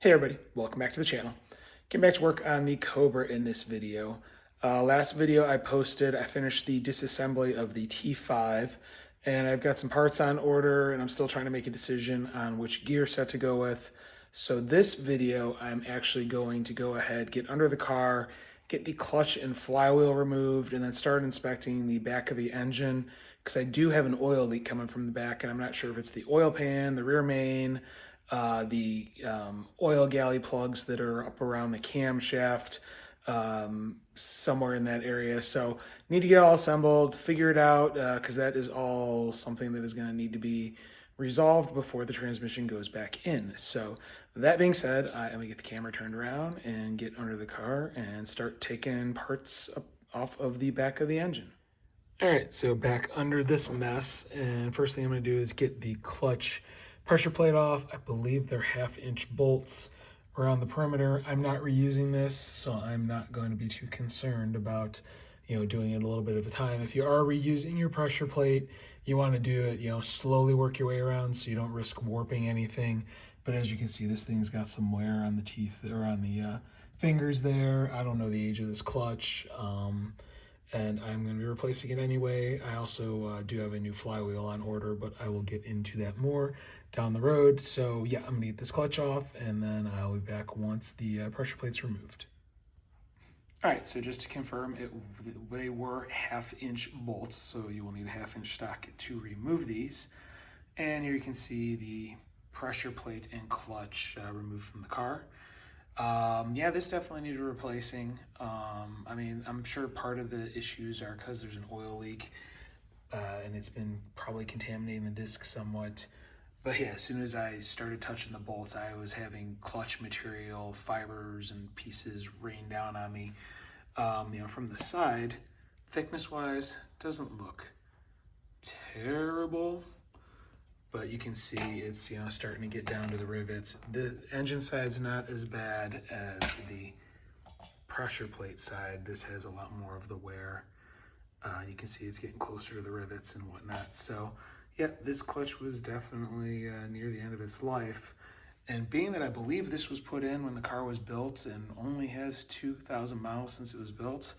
Hey everybody, welcome back to the channel. Getting back to work on the Cobra in this video. Last video I posted, I finished the disassembly of the T5 and I've got some parts on order and I'm still trying to make a decision on which gear set to go with. So this video, I'm actually going to go ahead, get under the car, get the clutch and flywheel removed, and then start inspecting the back of the engine because I do have an oil leak coming from the back and I'm not sure if it's the oil pan, the rear main, the oil galley plugs that are up around the camshaft, somewhere in that area. So need to get all assembled, figure it out, because that is all something that is going to need to be resolved before the transmission goes back in. So that being said, I'm going to get the camera turned around and get under the car and start taking parts off of the back of the engine. All right, so back under this mess, and first thing I'm going to do is get the clutch pressure plate off. I believe they're 1/2-inch bolts around the perimeter. I'm not reusing this, so I'm not going to be too concerned about, doing it a little bit at a time. If you are reusing your pressure plate, you want to do it, slowly work your way around so you don't risk warping anything. But as you can see, this thing's got some wear on the teeth or on the fingers there. I don't know the age of this clutch. And I'm going to be replacing it anyway. I also do have a new flywheel on order, but I will get into that more down the road. So yeah, I'm going to get this clutch off, and then I'll be back once the pressure plate's removed. All right, so just to confirm, they were 1/2-inch bolts, so you will need a 1/2-inch socket to remove these. And here you can see the pressure plate and clutch removed from the car. Yeah, this definitely needed replacing. I mean, I'm sure part of the issues are because there's an oil leak and it's been probably contaminating the disc somewhat. But yeah, as soon as I started touching the bolts, I was having clutch material, fibers, and pieces rain down on me. From the side, thickness-wise, doesn't look terrible. But you can see it's starting to get down to the rivets. The engine side's not as bad as the pressure plate side. This has a lot more of the wear. You can see it's getting closer to the rivets and whatnot. So yeah, this clutch was definitely near the end of its life. And being that I believe this was put in when the car was built and only has 2,000 miles since it was built,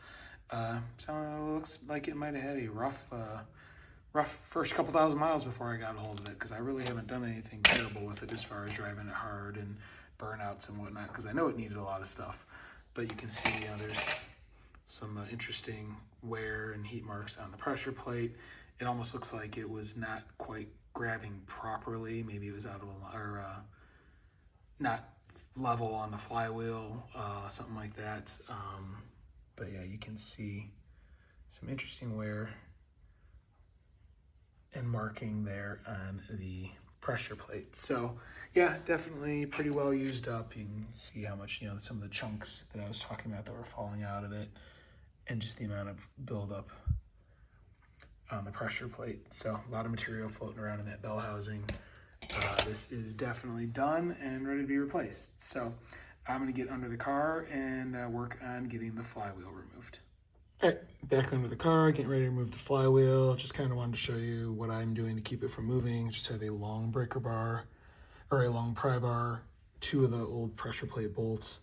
so it looks like it might have had a rough first couple thousand miles before I got a hold of it, because I really haven't done anything terrible with it as far as driving it hard and burnouts and whatnot, because I know it needed a lot of stuff. But you can see there's some interesting wear and heat marks on the pressure plate. It almost looks like it was not quite grabbing properly. Maybe it was out of or not level on the flywheel, something like that. But yeah, you can see some interesting wear and marking there on the pressure plate. So yeah, definitely pretty well used up. You can see how much, some of the chunks that I was talking about that were falling out of it, and just the amount of buildup on the pressure plate. So a lot of material floating around in that bell housing. This is definitely done and ready to be replaced. So I'm gonna get under the car and work on getting the flywheel removed. All right, back under the car, getting ready to remove the flywheel. Just kind of wanted to show you what I'm doing to keep it from moving. Just have a long breaker bar, or a long pry bar, 2 of the old pressure plate bolts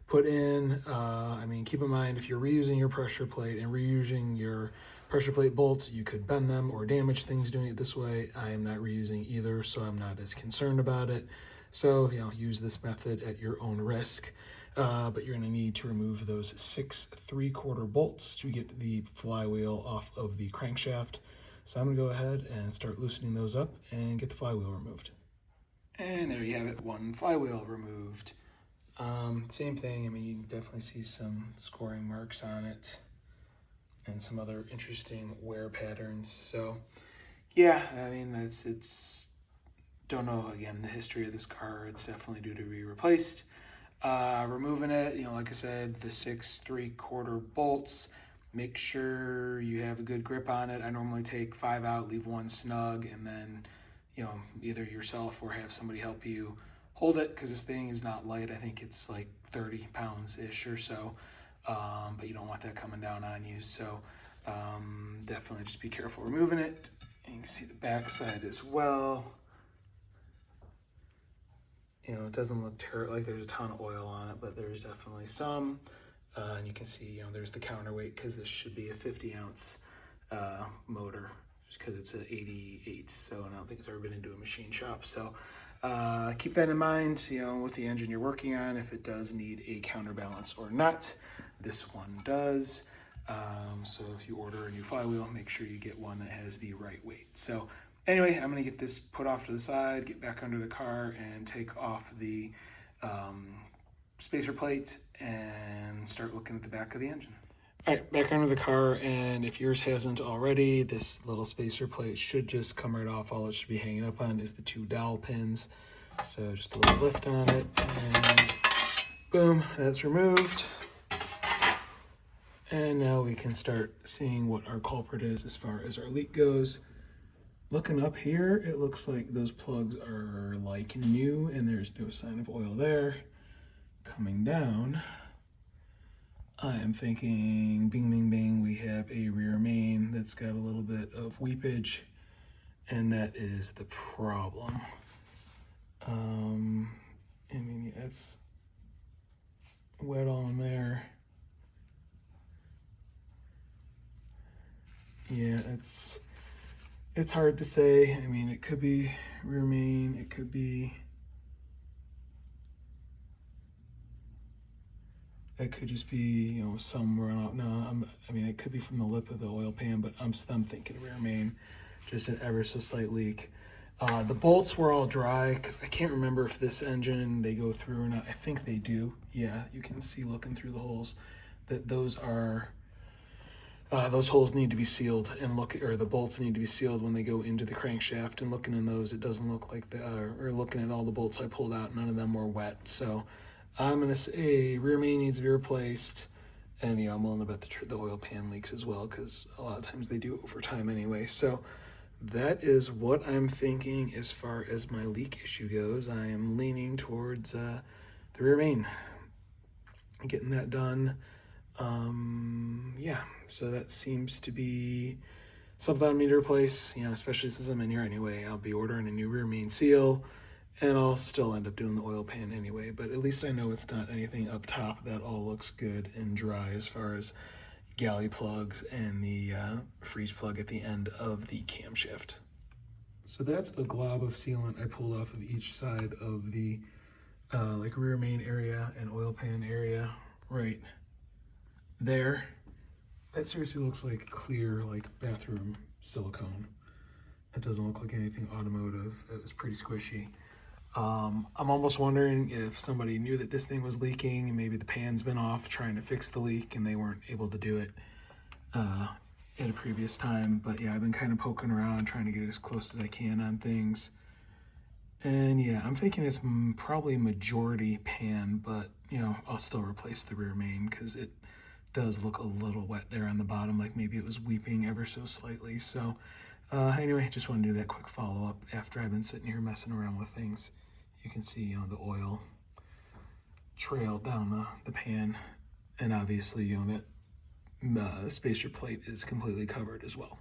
put in. I mean, keep in mind, if you're reusing your pressure plate and reusing your pressure plate bolts, you could bend them or damage things doing it this way. I am not reusing either, so I'm not as concerned about it. So, use this method at your own risk. But you're going to need to remove those 6 3/4 bolts to get the flywheel off of the crankshaft. So I'm going to go ahead and start loosening those up and get the flywheel removed. And there you have it, one flywheel removed. Same thing, I mean, you can definitely see some scoring marks on it and some other interesting wear patterns. So yeah, I mean, it's don't know, again, the history of this car. It's definitely due to be replaced. Removing it, like I said, the 6 3/4 bolts, make sure you have a good grip on it. I normally take 5 out, leave 1 snug, and then, either yourself or have somebody help you hold it, because this thing is not light. I think it's like 30 pounds-ish or so, but you don't want that coming down on you. So definitely just be careful removing it. And you can see the back side as well. You know, it doesn't look like there's a ton of oil on it, but there's definitely some. And you can see, you know, there's the counterweight because this should be a 50-ounce motor because it's an 88, so I don't think it's ever been into a machine shop. So keep that in mind, you know, with the engine you're working on, if it does need a counterbalance or not. This one does. So if you order a new flywheel, make sure you get one that has the right weight. So anyway, I'm going to get this put off to the side, get back under the car, and take off the spacer plate and start looking at the back of the engine. All right, back under the car, and if yours hasn't already, this little spacer plate should just come right off. All it should be hanging up on is the 2 dowel pins. So just a little lift on it, and boom, that's removed. And now we can start seeing what our culprit is as far as our leak goes. Looking up here, it looks like those plugs are like new and there's no sign of oil there. Coming down, I am thinking bing, bing, bing, we have a rear main that's got a little bit of weepage, and that is the problem. I mean, it's wet all in there. Yeah, it's hard to say. I mean, it could be rear main, it could be, that could just be, you know, some run out. No, I mean, it could be from the lip of the oil pan, but I'm thinking rear main, just an ever so slight leak. The bolts were all dry because I can't remember if this engine they go through or not. I think they do. Yeah, you can see looking through the holes that those are. Those holes need to be sealed and the bolts need to be sealed when they go into the crankshaft. And looking in those, it doesn't look like or looking at all the bolts I pulled out, none of them were wet. So I'm gonna say rear main needs to be replaced, and I'm willing to bet the oil pan leaks as well because a lot of times they do over time anyway. So that is what I'm thinking as far as my leak issue goes. I am leaning towards the rear main, getting that done. Yeah, so that seems to be something I need to replace, especially since I'm in here anyway. I'll be ordering a new rear main seal, and I'll still end up doing the oil pan anyway, but at least I know it's not anything up top. That all looks good and dry as far as galley plugs and the freeze plug at the end of the camshaft. So that's the glob of sealant I pulled off of each side of the rear main area and oil pan area right there. That seriously looks like clear, bathroom silicone. It doesn't look like anything automotive. It was pretty squishy. I'm almost wondering if somebody knew that this thing was leaking and maybe the pan's been off trying to fix the leak and they weren't able to do it at a previous time. But yeah, I've been kind of poking around trying to get as close as I can on things. And yeah, I'm thinking it's probably majority pan, but I'll still replace the rear main because it does look a little wet there on the bottom, like maybe it was weeping ever so slightly. So anyway, just want to do that quick follow-up after I've been sitting here messing around with things. You can see the oil trail down the pan, and obviously that spacer plate is completely covered as well.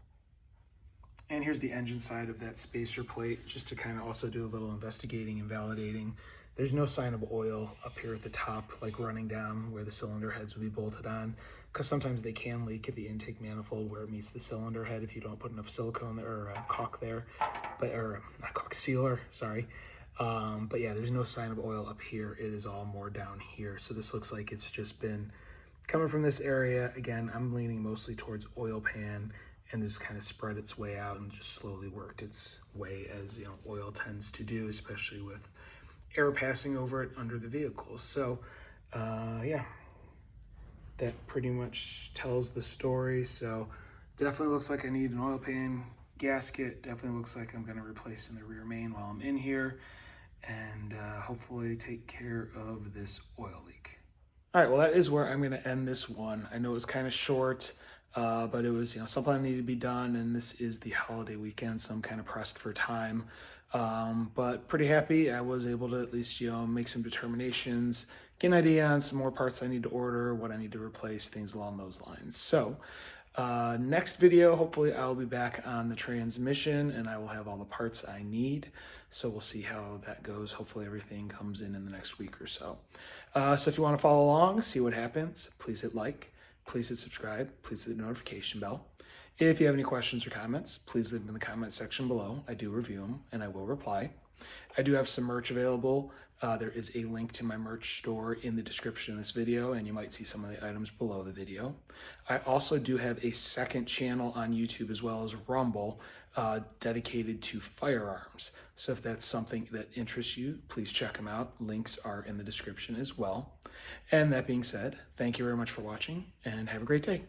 And here's the engine side of that spacer plate, just to kind of also do a little investigating and validating. There's no sign of oil up here at the top, running down where the cylinder heads would be bolted on, because sometimes they can leak at the intake manifold where it meets the cylinder head if you don't put enough silicone there, or caulk there, or not caulk, sealer, sorry. But yeah, there's no sign of oil up here. It is all more down here. So this looks like it's just been coming from this area. Again, I'm leaning mostly towards oil pan, and just kind of spread its way out and just slowly worked its way as oil tends to do, especially with air passing over it under the vehicles. So yeah, that pretty much tells the story. So definitely looks like I need an oil pan gasket. Definitely looks like I'm going to replace in the rear main while I'm in here, and hopefully take care of this oil leak. All right, well, that is where I'm going to end this one. I know it was kind of short, but it was something that needed to be done, and this is the holiday weekend, so I'm kind of pressed for time. But pretty happy I was able to at least make some determinations, get an idea on some more parts I need to order, what I need to replace, things along those lines. So Next video, hopefully I'll be back on the transmission and I will have all the parts I need. So we'll see how that goes. Hopefully everything comes in the next week or so. So if you want to follow along, see what happens, please hit like, please hit subscribe, please hit the notification bell. If you have any questions or comments, please leave them in the comment section below. I do review them and I will reply. I do have some merch available. There is a link to my merch store in the description of this video, and you might see some of the items below the video. I also do have a second channel on YouTube as well as Rumble dedicated to firearms. So if that's something that interests you, please check them out. Links are in the description as well. And that being said, thank you very much for watching and have a great day.